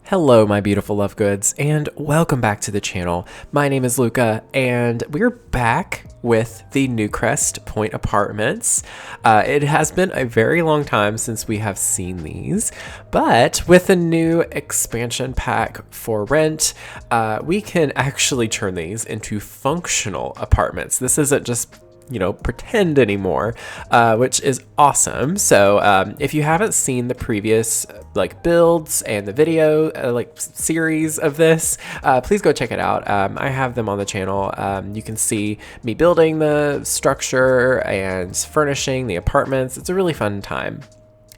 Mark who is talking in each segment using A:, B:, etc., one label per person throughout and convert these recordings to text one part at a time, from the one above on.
A: Hello, my beautiful love goods, and welcome back to the channel. My name is Lucca, and we're back with the Newcrest Point Apartments. It has been a very long time since we have seen these, but with a new expansion pack for rent, we can actually turn these into functional apartments. This isn't just pretend anymore, which is awesome. So if you haven't seen the previous builds and the video series of this, please go check it out. I have them on the channel. You can see me building the structure and furnishing the apartments. It's a really fun time.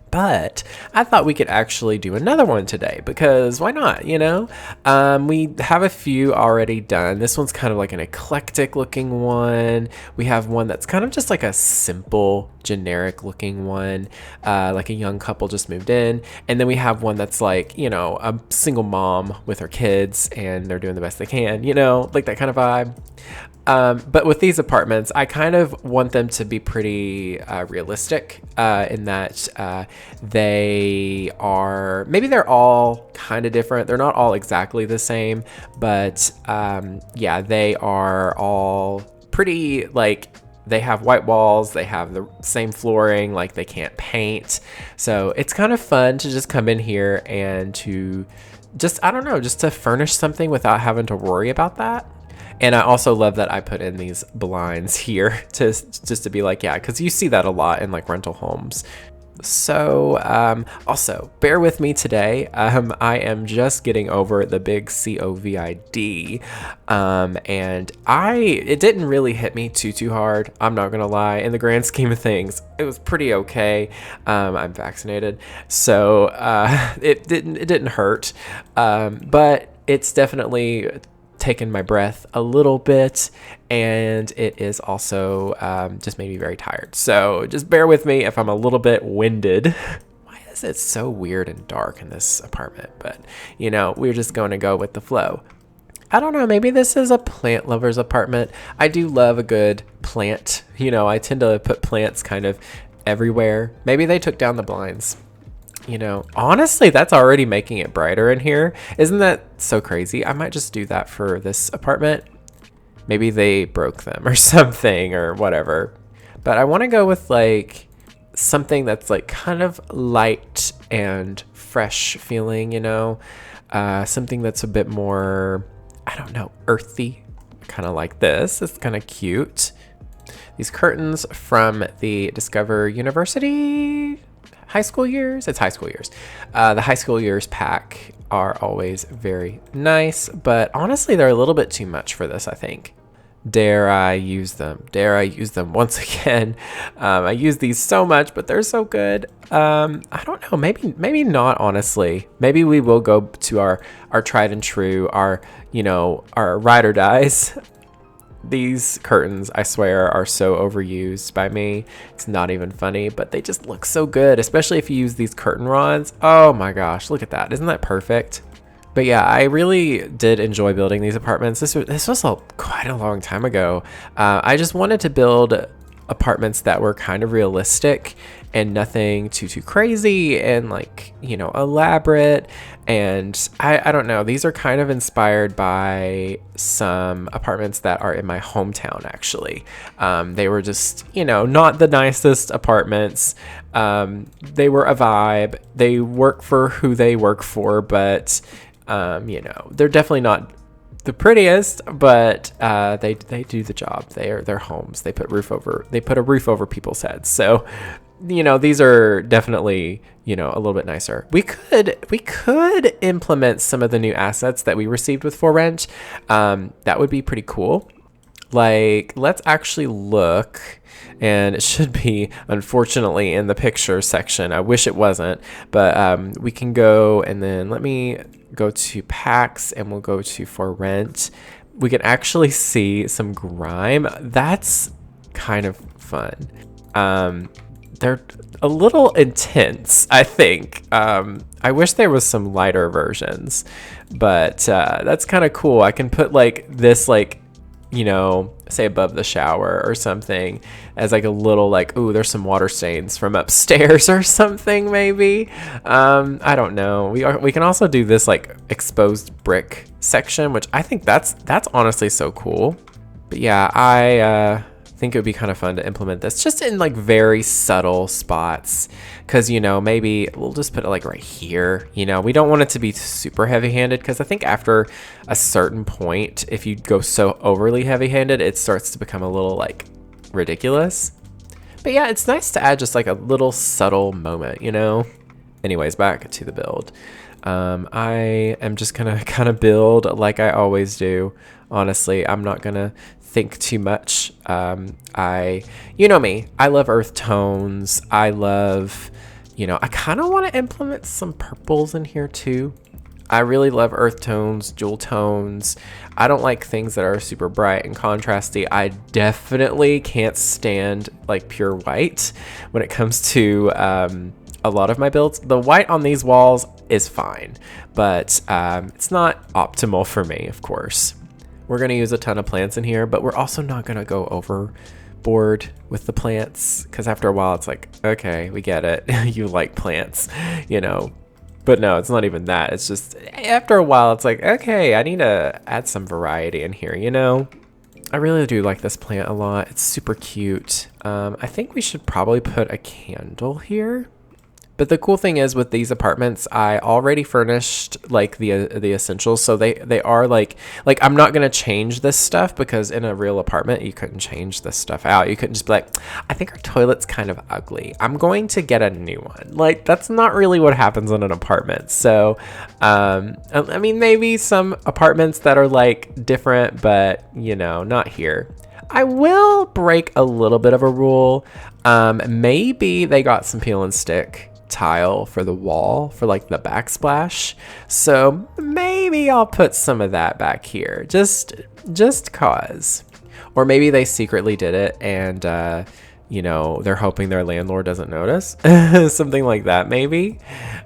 A: But I thought we could actually do another one today because why not, We have a few already done. This one's kind of like an eclectic looking one. We have one that's kind of just like a simple, generic looking one, like a young couple just moved in. And then we have one that's like, a single mom with her kids and they're doing the best they can, like that kind of vibe. But with these apartments, I kind of want them to be pretty realistic in that they're all kind of different. They're not all exactly the same, but yeah, they are all pretty they have white walls, they have the same flooring, they can't paint. So it's kind of fun to just come in here and to just to furnish something without having to worry about that. And I also love that I put in these blinds here just to be because you see that a lot in rental homes. So also bear with me today. I am just getting over the big COVID, and it didn't really hit me too hard. I'm not gonna lie. In the grand scheme of things, it was pretty okay. I'm vaccinated, so it didn't hurt, but it's definitely taken my breath a little bit, and it is also just made me very tired. So just bear with me if I'm a little bit winded. Why is it so weird and dark in this apartment? But we're just going to go with the flow. I don't know, maybe this is a plant lover's apartment. I do love a good plant. I tend to put plants kind of everywhere. Maybe they took down the blinds. Honestly, that's already making it brighter in here. Isn't that so crazy? I might just do that for this apartment. Maybe they broke them or something or whatever. But I want to go with something that's kind of light and fresh feeling, something that's a bit more, earthy, kind of like this. It's kind of cute. These curtains from the Discover University high school years. It's high school years. The high school years pack are always very nice, but honestly, they're a little bit too much for this, I think. Dare I use them? Dare I use them once again? I use these so much, but they're so good. I don't know. Maybe not, honestly. Maybe we will go to our tried and true, our ride or dies. These curtains, I swear, are so overused by me. It's not even funny, but they just look so good, especially if you use these curtain rods. Oh my gosh, look at that. Isn't that perfect? But yeah, I really did enjoy building these apartments. This was quite a long time ago. I just wanted to build apartments that were kind of realistic and nothing too crazy and elaborate. And I don't know, these are kind of inspired by some apartments that are in my hometown, actually. They were just, not the nicest apartments. They were a vibe. They work for who they work for, but they're definitely not the prettiest, but they do the job. They're homes. They put a roof over people's heads. So these are definitely a little bit nicer. We could implement some of the new assets that we received with For Rent. That would be pretty cool. Let's actually look, and it should be, unfortunately, in the picture section. I wish it wasn't, but we can go, and then let me go to packs, and we'll go to For Rent. We can actually see some grime. That's kind of fun. They're a little intense, I think. I wish there was some lighter versions, but that's kind of cool. I can put this you know, say above the shower or something, as like a little like, ooh, there's some water stains from upstairs or something maybe. I don't know. We can also do this like exposed brick section, which I think that's honestly so cool. But yeah, I think it would be kind of fun to implement this just in like very subtle spots, because, you know, maybe we'll just put it like right here. You know, we don't want it to be super heavy-handed, because I think after a certain point, if you go so overly heavy-handed, it starts to become a little like ridiculous. But yeah, it's nice to add just like a little subtle moment, you know. Anyways, back to the build. I am just gonna kind of build like I always do. Honestly, I'm not gonna think too much. You know me, I love earth tones. I love, you know, I kind of want to implement some purples in here too. I really love earth tones, jewel tones. I don't like things that are super bright and contrasty. I definitely can't stand like pure white when it comes to a lot of my builds. The white on these walls is fine, but it's not optimal for me, of course. We're going to use a ton of plants in here, but we're also not going to go overboard with the plants, because after a while it's like, okay, we get it. You like plants, you know. But no, it's not even that. It's just after a while it's like, okay, I need to add some variety in here, you know. I really do like this plant a lot. It's super cute. I think we should probably put a candle here. But the cool thing is with these apartments, I already furnished like the essentials, so they are like I'm not gonna change this stuff, because in a real apartment you couldn't change this stuff out. You couldn't just be like, I think our toilet's kind of ugly, I'm going to get a new one. Like, that's not really what happens in an apartment. So I mean, maybe some apartments that are like different, but you know, not here. I will break a little bit of a rule. Maybe they got some peel and stick tile for the wall for like the backsplash, so maybe I'll put some of that back here, just cause. Or maybe they secretly did it and you know, they're hoping their landlord doesn't notice. Something like that maybe.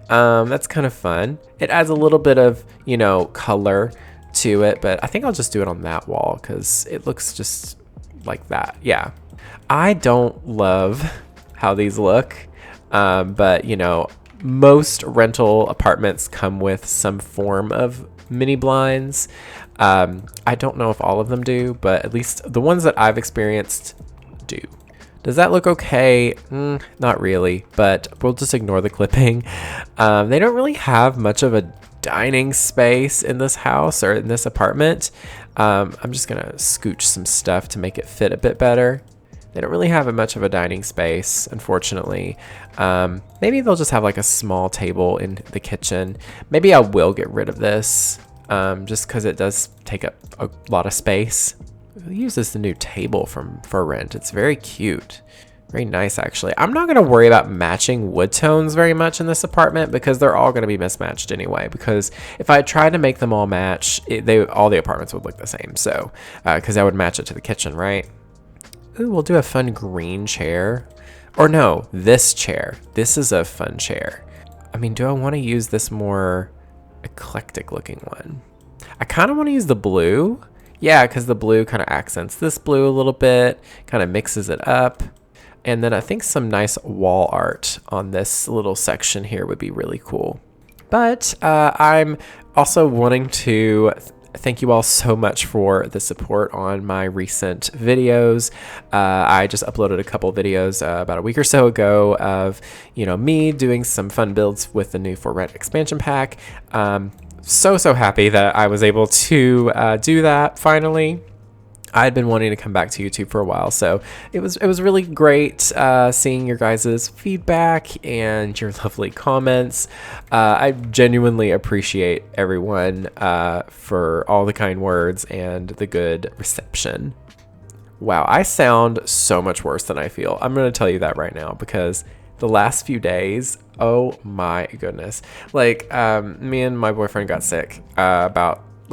A: That's kind of fun. It adds a little bit of, you know, color to it, but I think I'll just do it on that wall because it looks just like that. Yeah, I don't love how these look. But you know, most rental apartments come with some form of mini blinds. I don't know if all of them do, but at least the ones that I've experienced do. Does that look okay? Not really, but we'll just ignore the clipping. They don't really have much of a dining space in this house or in this apartment. I'm just gonna scooch some stuff to make it fit a bit better. They don't really have much of a dining space, unfortunately. Maybe they'll just have like a small table in the kitchen. Maybe I will get rid of this just because it does take up a lot of space. Who uses the new table for rent? It's very cute. Very nice, actually. I'm not going to worry about matching wood tones very much in this apartment because they're all going to be mismatched anyway. Because if I tried to make them all match, all the apartments would look the same. So, because I would match it to the kitchen, right? Ooh, we'll do a fun green chair. Or no, this chair. This is a fun chair. I mean, do I want to use this more eclectic looking one? I kind of want to use the blue. Yeah, because the blue kind of accents this blue a little bit, kind of mixes it up. And then I think some nice wall art on this little section here would be really cool. But I'm also wanting to thank you all so much for the support on my recent videos. I just uploaded a couple videos about a week or so ago of, you know, me doing some fun builds with the new For Rent expansion pack. So happy that I was able to do that finally. I had been wanting to come back to YouTube for a while, so it was really great seeing your guys' feedback and your lovely comments. I genuinely appreciate everyone for all the kind words and the good reception. Wow, I sound so much worse than I feel. I'm going to tell you that right now because the last few days, oh my goodness. Like, me and my boyfriend got sick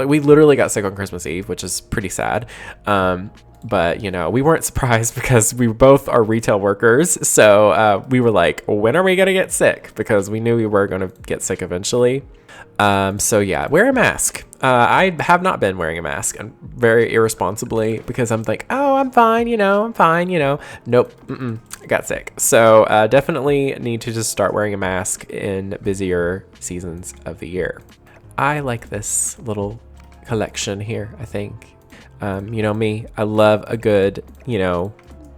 A: we literally got sick on Christmas Eve, which is pretty sad. But, you know, we weren't surprised because we both are retail workers. So we were like, when are we going to get sick? Because we knew we were going to get sick eventually. So yeah, wear a mask. I have not been wearing a mask, very irresponsibly, because I'm like, oh, I'm fine, I'm fine, Nope, I got sick. So definitely need to just start wearing a mask in busier seasons of the year. I like this little collection here, I think. Me, I love a good,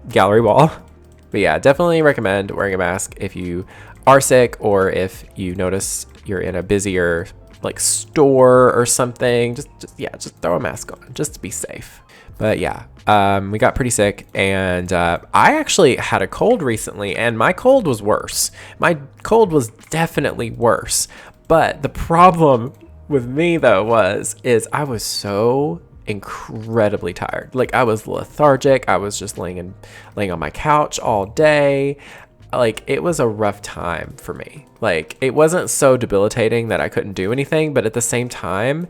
A: gallery wall. But yeah, definitely recommend wearing a mask if you are sick or if you notice you're in a busier like store or something. Just throw a mask on just to be safe. But yeah, we got pretty sick, and I actually had a cold recently, and my cold was worse. My cold was definitely worse. But the problem with me though is I was so incredibly tired. Like, I was lethargic. I was just laying on my couch all day. Like, it was a rough time for me. Like, it wasn't so debilitating that I couldn't do anything, but at the same time,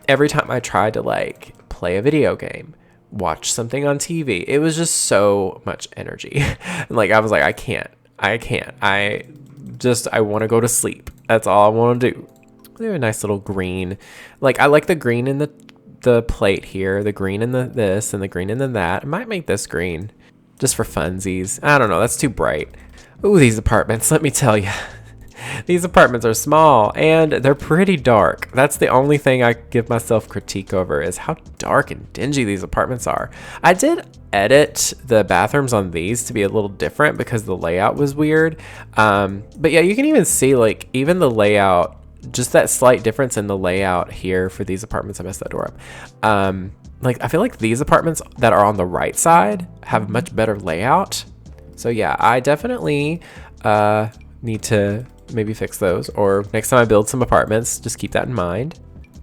A: every time I tried to like play a video game, watch something on TV, it was just so much energy. And like, I was like, I can't. I want to go to sleep. That's all I want to do. We have a nice little green. Like, I like the green in the plate here, the green in this, and the green in that. I might make this green just for funsies. I don't know. That's too bright. Ooh, these apartments, let me tell you. These apartments are small and they're pretty dark. That's the only thing I give myself critique over, is how dark and dingy these apartments are. I did edit the bathrooms on these to be a little different because the layout was weird. But yeah, you can even see like even the layout, just that slight difference in the layout here for these apartments. I messed that door up. Like, I feel like these apartments that are on the right side have much better layout. So yeah, I definitely need to maybe fix those, or next time I build some apartments, just keep that in mind.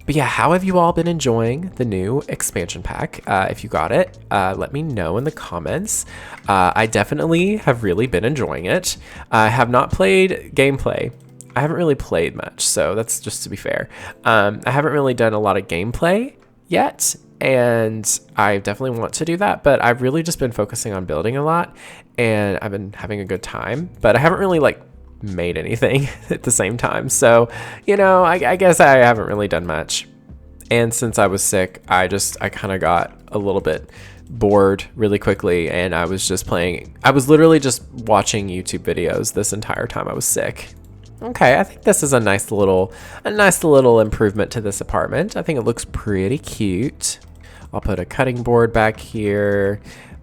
A: But yeah, how have you all been enjoying the new expansion pack? If you got it, let me know in the comments. I definitely have really been enjoying it. I have not played gameplay. I haven't really played much, so that's just to be fair. I haven't really done a lot of gameplay yet, and I definitely want to do that, but I've really just been focusing on building a lot, and I've been having a good time, but I haven't really like made anything at the same time. So, I guess I haven't really done much. And since I was sick, I kind of got a little bit bored really quickly, and I was literally just watching YouTube videos this entire time I was sick. Okay, I think this is a nice little improvement to this apartment. I think it looks pretty cute. I'll put a cutting board back here.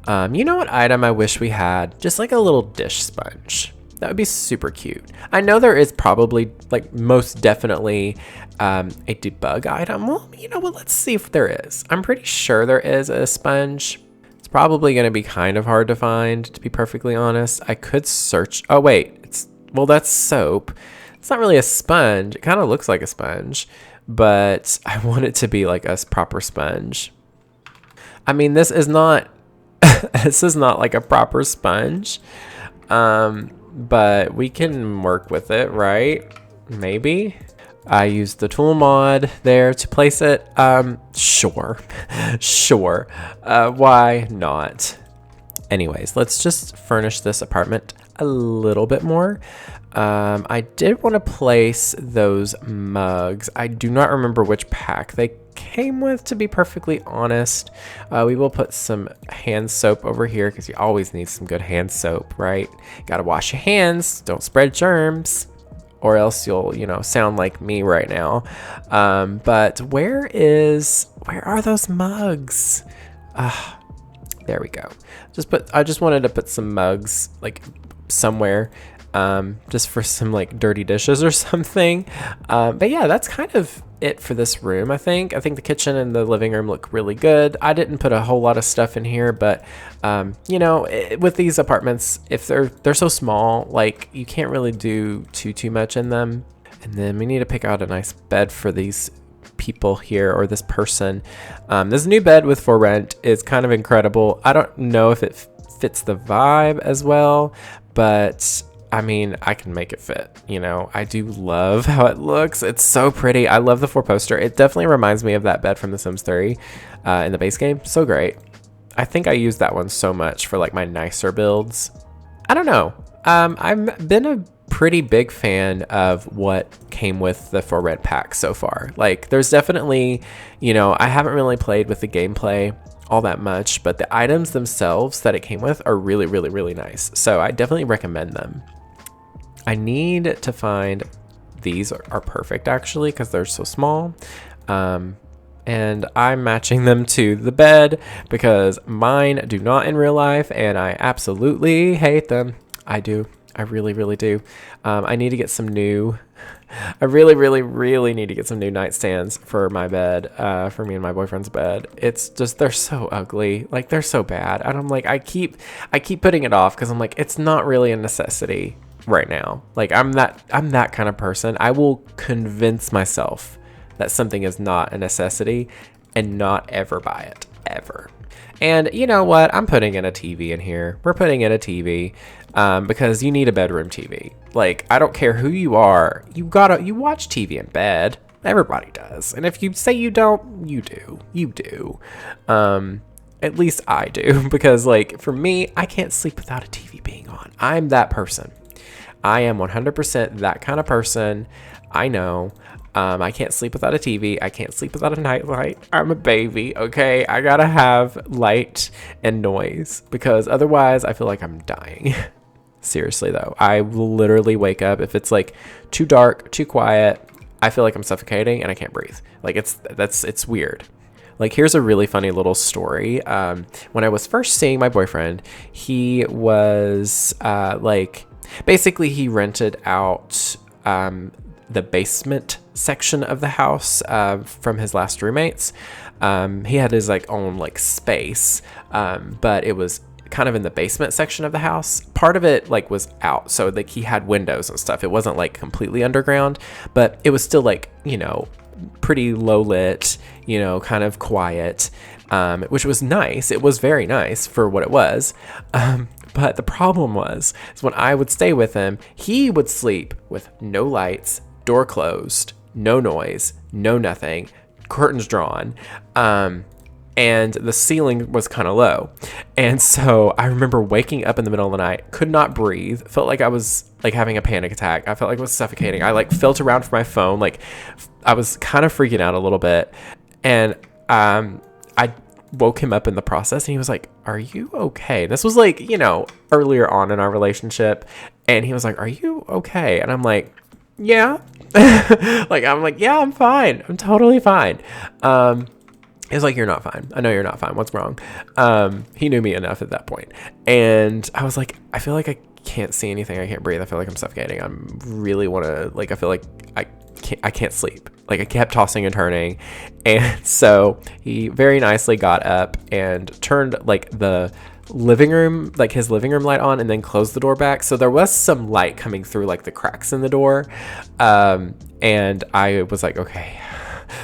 A: You know what item I wish we had? Just like a little dish sponge. That would be super cute. I know there is probably, like, most definitely a debug item. Well, you know what? Let's see if there is. I'm pretty sure there is a sponge. It's probably going to be kind of hard to find, to be perfectly honest. I could search. Oh, wait. Well, that's soap. It's not really a sponge. It kind of looks like a sponge, but I want it to be like a proper sponge. I mean, this is not like a proper sponge. But we can work with it, right? Maybe. I used the tool mod there to place it. Sure. Sure. Why not? Anyways, let's just furnish this apartment a little bit more. I did want to place those mugs. I do not remember which pack they came with, to be perfectly honest. We will put some hand soap over here because you always need some good hand soap, right? Gotta wash your hands, don't spread germs, or else you'll, sound like me right now. But where are those mugs? There we go. I just wanted to put some mugs like somewhere, just for some like dirty dishes or something. But yeah, that's kind of it for this room. I think the kitchen and the living room look really good. I didn't put a whole lot of stuff in here, but with these apartments, if they're so small, like, you can't really do too much in them. And then we need to pick out a nice bed for these people here, or this person. This new bed with For Rent is kind of incredible. I don't know if it fits the vibe as well, but I mean, I can make it fit. I do love how it looks. It's so pretty. I love the 4-poster. It definitely reminds me of that bed from The Sims 3 in the base game. So great. I think I use that one so much for like my nicer builds. I don't know. I've been a pretty big fan of what came with the For Rent pack so far. Like, there's definitely, I haven't really played with the gameplay all that much, but the items themselves that it came with are really, really, really nice. So I definitely recommend them. I need to find, these are perfect actually, because they're so small. And I'm matching them to the bed because mine do not in real life, and I absolutely hate them. I do. I really, really do. I need to get some new, I really, really, really need to get some new nightstands for my bed, for me and my boyfriend's bed. It's just, they're so ugly. Like, they're so bad. And I'm like, I keep putting it off because I'm like, it's not really a necessity right now. Like, I'm that kind of person. I will convince myself that something is not a necessity and not ever buy it, ever. And you know what? I'm putting in a TV in here. We're putting in a TV because you need a bedroom TV. Like, I don't care who you are. You watch TV in bed. Everybody does. And if you say you don't, you do. You do. At least I do. Because, like, for me, I can't sleep without a TV being on. I'm that person. I am 100% that kind of person. I know. I can't sleep without a TV. I can't sleep without a nightlight. I'm a baby, okay? I gotta have light and noise because otherwise I feel like I'm dying. Seriously though, I will literally wake up if it's like too dark, too quiet. I feel like I'm suffocating and I can't breathe. Like it's weird. Like, here's a really funny little story. When I was first seeing my boyfriend, he was basically he rented out the basement section of the house from his last roommates. He had his own space, but it was kind of in the basement section of the house. Part of it was out, so he had windows and stuff. It wasn't completely underground, but it was still pretty low lit, kind of quiet, which was nice. It was very nice for what it was. But the problem is when I would stay with him, he would sleep with no lights, door closed, no noise, no nothing, curtains drawn, and the ceiling was kind of low. And so I remember waking up in the middle of the night, could not breathe, felt like I was having a panic attack. I felt like I was suffocating. I felt around for my phone. I was kind of freaking out a little bit. And I woke him up in the process and he was like, "Are you okay?" This was earlier on in our relationship. And he was like, "Are you okay?" And I'm like, "Yeah." Yeah, I'm fine. I'm totally fine. He was like, "You're not fine. I know you're not fine. What's wrong?" He knew me enough at that point. And I was like, I feel like I can't see anything. I can't breathe. I feel like I'm suffocating. I really want to, I feel like I can't sleep. I kept tossing and turning. And so he very nicely got up and turned the living room, his living room light on, and then closed the door back. So there was some light coming through the cracks in the door. And I was like, okay.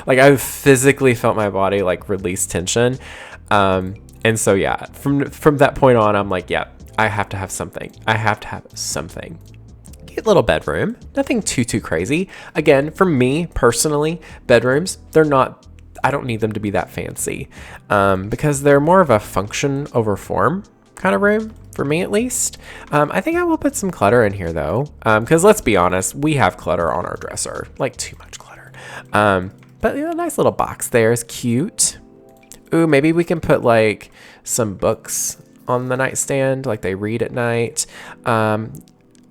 A: I physically felt my body release tension. And so yeah, from that point on, I'm like, yeah, I have to have something. I have to have something. Cute little bedroom, nothing too crazy. Again, for me personally, bedrooms, I don't need them to be that fancy, because they're more of a function over form kind of room, for me at least. I think I will put some clutter in here though, because let's be honest, we have clutter on our dresser, too much clutter. But a nice little box there is cute. Ooh, maybe we can put some books on the nightstand, they read at night.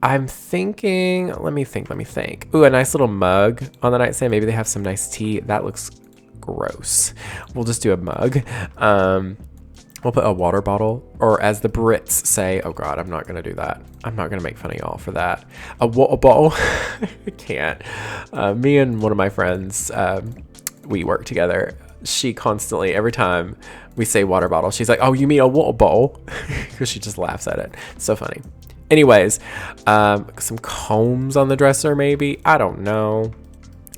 A: I'm thinking, let me think. Ooh, a nice little mug on the nightstand. Maybe they have some nice tea. That looks gross. We'll just do a mug. We'll put a water bottle, or as the Brits say, oh God, I'm not going to do that. I'm not going to make fun of y'all for that. A water bottle. I can't. Me and one of my friends, we work together. She constantly, every time we say water bottle, she's like, "Oh, you mean a water bowl?" Because she just laughs at it. It's so funny. Anyways, some combs on the dresser, maybe. I don't know.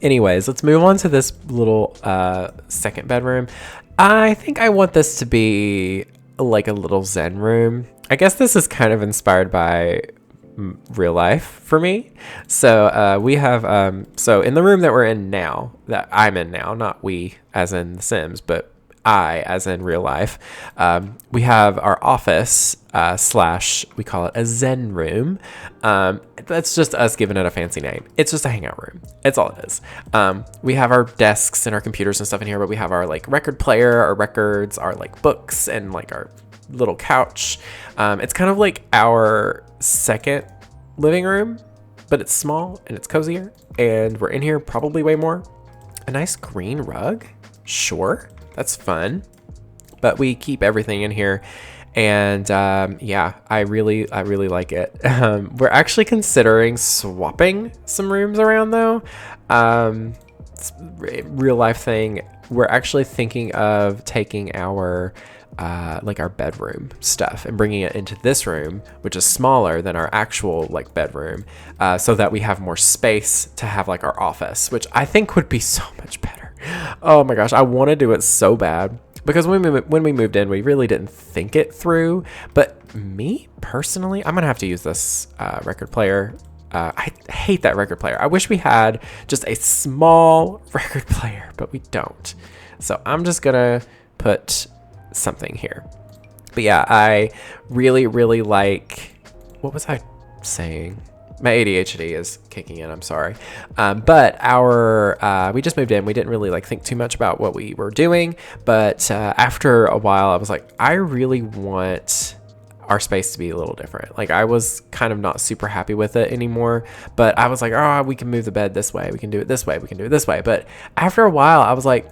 A: Anyways, let's move on to this little second bedroom. I think I want this to be a little zen room. I guess this is kind of inspired by real life for me. So we have so in the room that we're in now, that I'm in now, not we as in The Sims, but I, as in real life. We have our office slash, we call it a Zen room. That's just us giving it a fancy name. It's just a hangout room. It's all it is. We have our desks and our computers and stuff in here, but we have our like record player, our records, our like books, and like our little couch. It's kind of like our second living room, but it's small and it's cozier, and we're in here probably way more. A nice green rug, sure, that's fun, but we keep everything in here, and yeah, I really like it. We're actually considering swapping some rooms around though. It's a real life thing. We're actually thinking of taking our like our bedroom stuff and bringing it into this room, which is smaller than our actual like bedroom, so that we have more space to have like our office, which I think would be so much better. Oh my gosh, I want to do it so bad, because when we moved in, we really didn't think it through. But me personally, I'm gonna have to use this record player. I hate that record player. I wish we had just a small record player, but we don't. So I'm just gonna put something here. But yeah, I really like, what was I saying? My ADHD is kicking in, I'm sorry. But our we just moved in. We didn't really like think too much about what we were doing, but after a while I was like, I really want our space to be a little different. Like, I was kind of not super happy with it anymore, but I was like, oh, we can move the bed this way, we can do it this way, we can do it this way. But after a while I was like,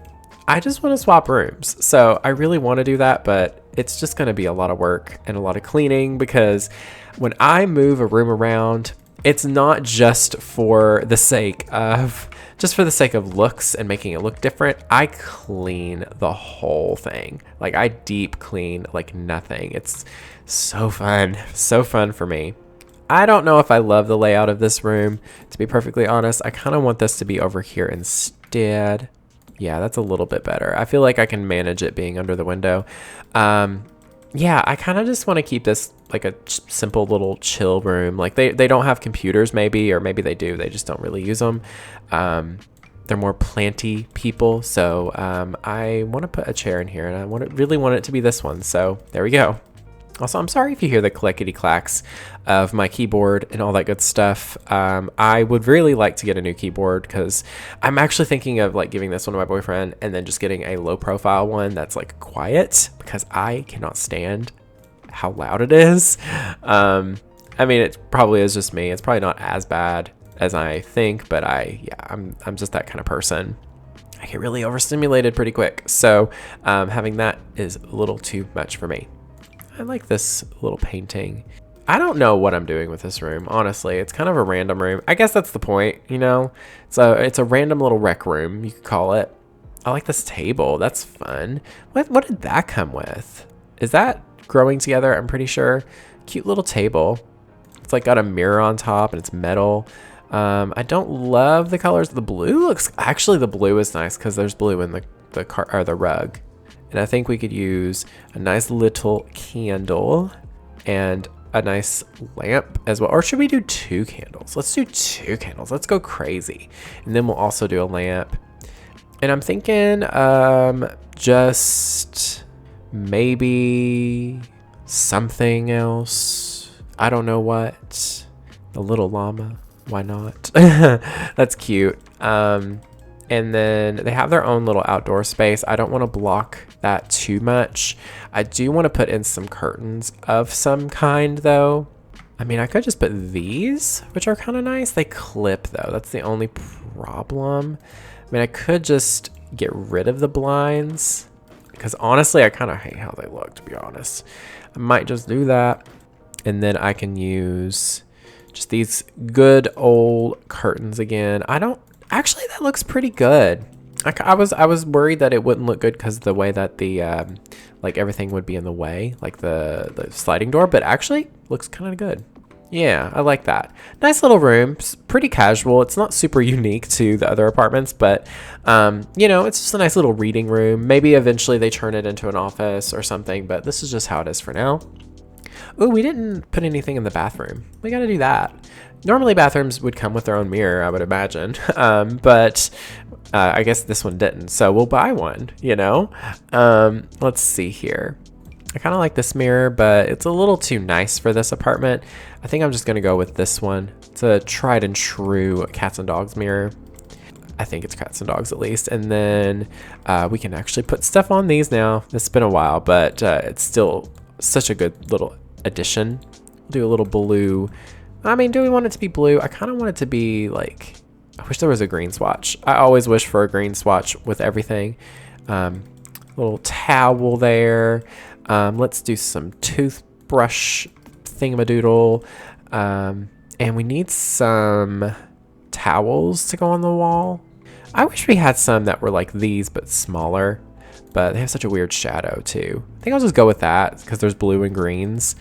A: I just want to swap rooms. So I really want to do that, but it's just going to be a lot of work and a lot of cleaning, because when I move a room around, it's not just for the sake of looks and making it look different. I clean the whole thing. Like, I deep clean like nothing. It's so fun for me. I don't know if I love the layout of this room, to be perfectly honest. I kind of want this to be over here instead. Yeah, that's a little bit better. I feel like I can manage it being under the window. Yeah, I kind of just want to keep this like a simple little chill room. Like, they don't have computers maybe, or maybe they do, they just don't really use them. They're more planty people. So I want to put a chair in here, and I really want it to be this one. So there we go. Also, I'm sorry if you hear the clickety clacks of my keyboard and all that good stuff. I would really like to get a new keyboard, because I'm actually thinking of like giving this one to my boyfriend and then just getting a low profile one that's like quiet, because I cannot stand how loud it is. I mean, it probably is just me. It's probably not as bad as I think, but I'm just that kind of person. I get really overstimulated pretty quick. So having that is a little too much for me. I like this little painting. I don't know what I'm doing with this room, honestly. It's kind of a random room. I guess that's the point, you know? So it's a random little rec room, you could call it. I like this table. That's fun. What did that come with? Is that growing together? I'm pretty sure. Cute little table. It's like got a mirror on top and it's metal. I don't love the colors. The blue actually the blue is nice, because there's blue in the rug. And I think we could use a nice little candle and a nice lamp as well. Or should we do 2 candles? Let's do 2 candles. Let's go crazy. And then we'll also do a lamp. And I'm thinking just maybe something else. I don't know what. The little llama. Why not? That's cute. And then they have their own little outdoor space. I don't want to block that too much. I do want to put in some curtains of some kind though. I mean, I could just put these, which are kind of nice. They clip though. That's the only problem. I mean, I could just get rid of the blinds, because honestly, I kind of hate how they look, to be honest. I might just do that. And then I can use just these good old curtains again. Actually, that looks pretty good. I was worried that it wouldn't look good because of the way that the like everything would be in the way, like the sliding door, but actually looks kind of good. Yeah, I like that. Nice little room, pretty casual. It's not super unique to the other apartments, but you know, it's just a nice little reading room. Maybe eventually they turn it into an office or something, but this is just how it is for now. Oh, we didn't put anything in the bathroom. We got to do that. Normally bathrooms would come with their own mirror, I would imagine, but I guess this one didn't, so we'll buy one, you know? Let's see here. I kind of like this mirror, but it's a little too nice for this apartment. I think I'm just gonna go with this one. It's a tried and true cats and dogs mirror. I think it's cats and dogs at least. And then we can actually put stuff on these now. It's been a while, but it's still such a good little addition. We'll do a little blue. I mean, do we want it to be blue? I kind of want it to be like, I wish there was a green swatch. I always wish for a green swatch with everything. Little towel there. Let's do some toothbrush thingamadoodle. And we need some towels to go on the wall. I wish we had some that were like these but smaller, but they have such a weird shadow too. I think I'll just go with that because there's blue and greens.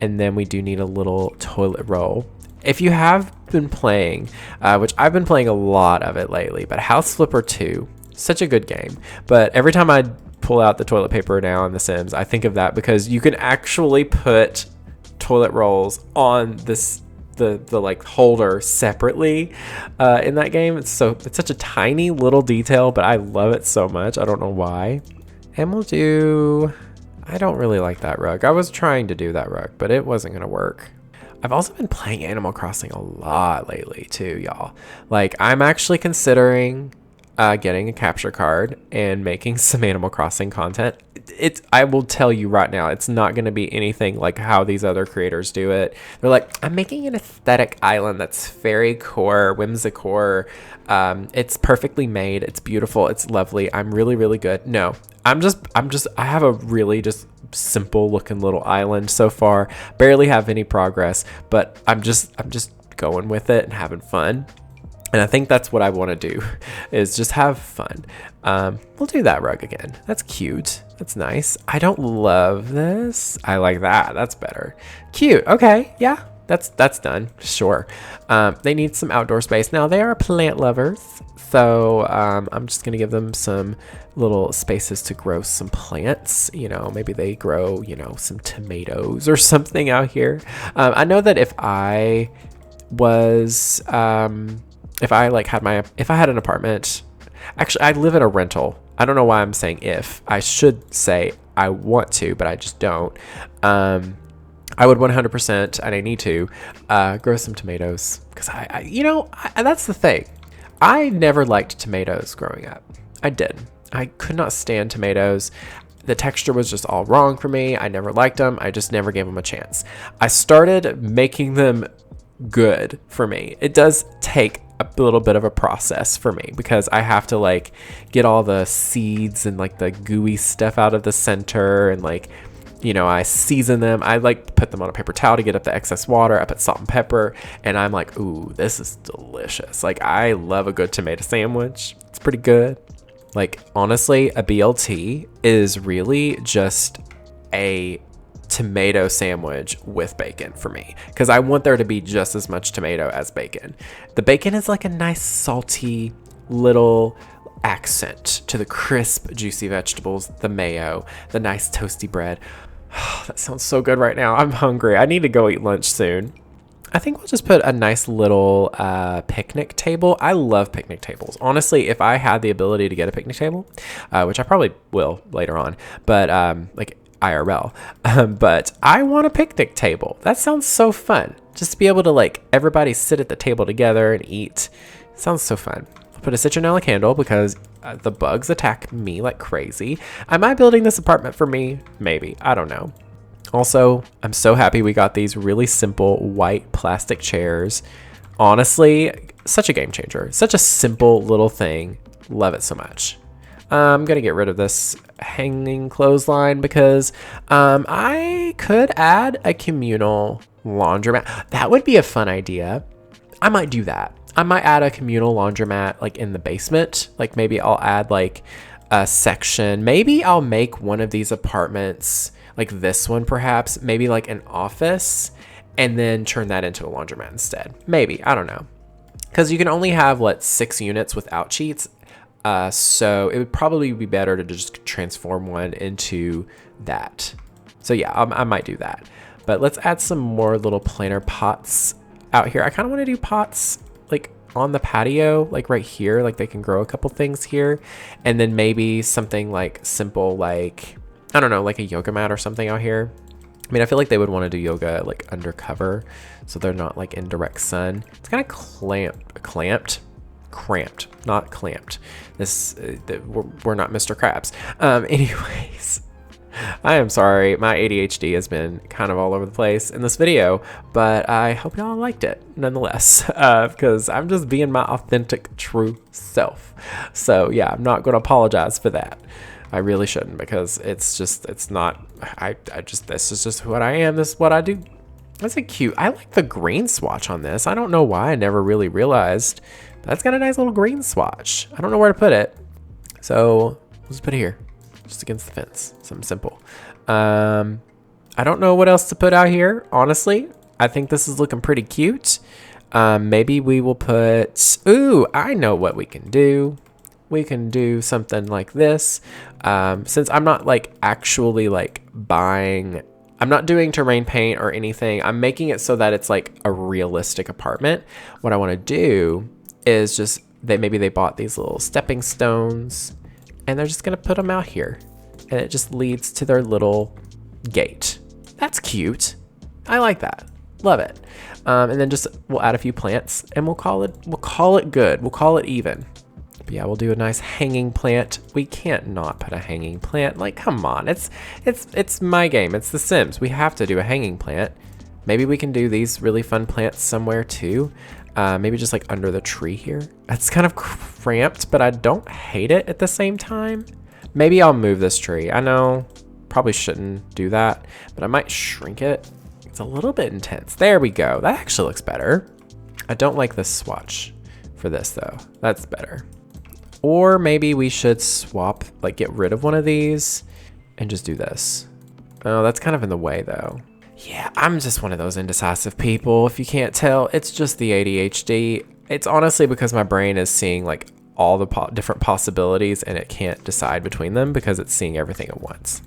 A: And then we do need a little toilet roll. If you have been playing, which I've been playing a lot of it lately, but House Flipper 2, such a good game. But every time I pull out the toilet paper now in The Sims, I think of that because you can actually put toilet rolls on this the like holder separately in that game. It's such a tiny little detail, but I love it so much. I don't know why. And we'll do, I don't really like that rug. I was trying to do that rug, but it wasn't gonna work. I've also been playing Animal Crossing a lot lately too, y'all. Like, I'm actually considering getting a capture card and making some Animal Crossing content. I will tell you right now, it's not going to be anything like how these other creators do it. They're like, I'm making an aesthetic island that's fairy core, whimsicore. It's perfectly made. It's beautiful. It's lovely. I'm really, really good. No, I have a really just simple looking little island so far. Barely have any progress, but I'm just going with it and having fun. And I think that's what I want to do, is just have fun. We'll do that rug again. That's cute. That's nice. I don't love this. I like that. That's better. Cute. Okay. Yeah. That's done. Sure. They need some outdoor space. Now, they are plant lovers. So I'm just going to give them some little spaces to grow some plants. You know, maybe they grow, you know, some tomatoes or something out here. I know that if I was... if I had an apartment, actually I live in a rental. I don't know why I'm saying if. I should say I want to, but I just don't. I would 100%, and I need to, grow some tomatoes because that's the thing. I never liked tomatoes growing up. I did. I could not stand tomatoes. The texture was just all wrong for me. I never liked them. I just never gave them a chance. I started making them good for me. It does take a little bit of a process for me because I have to like get all the seeds and like the gooey stuff out of the center, and like, you know, I season them. I like put them on a paper towel to get up the excess water. I put salt and pepper, and I'm like, ooh, this is delicious. Like, I love a good tomato sandwich. It's pretty good. Like, honestly, a BLT is really just a tomato sandwich with bacon for me, because I want there to be just as much tomato as bacon. The bacon is like a nice salty little accent to the crisp juicy vegetables, the mayo, the nice toasty bread. That sounds so good right now. I'm hungry. I need to go eat lunch soon. I think we'll just put a nice little picnic table. I love picnic tables. Honestly, if I had the ability to get a picnic table, which I probably will later on, but like IRL, but I want a picnic table. That sounds so fun. Just to be able to like everybody sit at the table together and eat. Sounds so fun. I'll put a citronella candle because the bugs attack me like crazy. Am I building this apartment for me? Maybe. I don't know. Also, I'm so happy we got these really simple white plastic chairs. Honestly, such a game changer. Such a simple little thing. Love it so much. I'm going to get rid of this hanging clothesline because I could add a communal laundromat. That would be a fun idea. I might do that. I might add a communal laundromat like in the basement. Like maybe I'll add like a section. Maybe I'll make one of these apartments like this one, perhaps, maybe like an office, and then turn that into a laundromat instead. Maybe, I don't know. Because you can only have, 6 units without cheats. So it would probably be better to just transform one into that. So yeah, I might do that. But let's add some more little planter pots out here. I kind of want to do pots like on the patio, like right here, like they can grow a couple things here. And then maybe something like simple, like, I don't know, like a yoga mat or something out here. I mean, I feel like they would want to do yoga like undercover, so they're not like in direct sun. It's kind of cramped, not clamped. This we're not Mr. Krabs. Anyways, I am sorry, my ADHD has been kind of all over the place in this video, but I hope y'all liked it nonetheless, because I'm just being my authentic, true self. So yeah, I'm not going to apologize for that. I really shouldn't, because it's not, this is just what I am. This is what I do. That's a cute, I like the green swatch on this. I don't know why I never really realized. That's got a nice little green swatch. I don't know where to put it. So we'll just put it here, just against the fence, something simple. I don't know what else to put out here, honestly. I think this is looking pretty cute. Maybe we will put, ooh, I know what we can do. We can do something like this. Since I'm not like actually like buying, I'm not doing terrain paint or anything. I'm making it so that it's like a realistic apartment. What I want to do is just maybe they bought these little stepping stones and they're just going to put them out here, and it just leads to their little gate. That's cute. I like that. Love it. And then just we'll add a few plants and we'll call it good. We'll call it even. But yeah, we'll do a nice hanging plant. We can't not put a hanging plant. Like, come on. It's my game. It's The Sims. We have to do a hanging plant. Maybe we can do these really fun plants somewhere too. Maybe just like under the tree here. It's kind of cramped, but I don't hate it at the same time. Maybe I'll move this tree. I know, probably shouldn't do that, but I might shrink it. It's a little bit intense. There we go. That actually looks better. I don't like this swatch for this though. That's better. Or maybe we should swap, like get rid of one of these and just do this. Oh, that's kind of in the way though. Yeah, I'm just one of those indecisive people. If you can't tell, it's just the ADHD. It's honestly because my brain is seeing like all the different possibilities and it can't decide between them because it's seeing everything at once.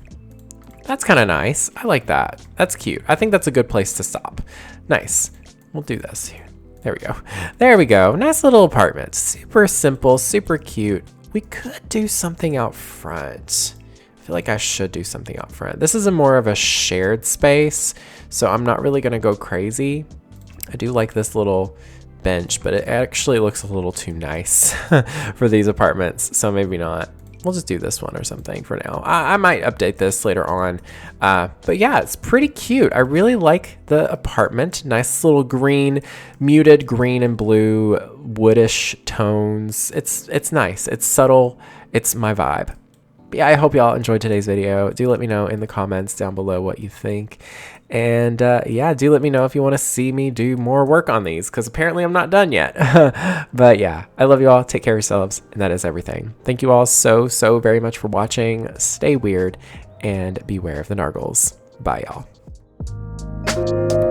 A: That's kind of nice. I like that. That's cute. I think that's a good place to stop. Nice. We'll do this here. There we go. There we go. Nice little apartment. Super simple, super cute. We could do something out front. I feel like I should do something out front. This is more of a shared space, so I'm not really gonna go crazy. I do like this little bench, but it actually looks a little too nice for these apartments, so maybe not. We'll just do this one or something for now. I might update this later on. But yeah, it's pretty cute. I really like the apartment. Nice little green, muted green and blue, woodish tones. It's nice. It's subtle. It's my vibe. But yeah, I hope y'all enjoyed today's video. Do let me know in the comments down below what you think. And yeah, do let me know if you want to see me do more work on these, because apparently I'm not done yet. But yeah, I love you all. Take care of yourselves. And that is everything. Thank you all so very much for watching. Stay weird and beware of the nargles. Bye, y'all.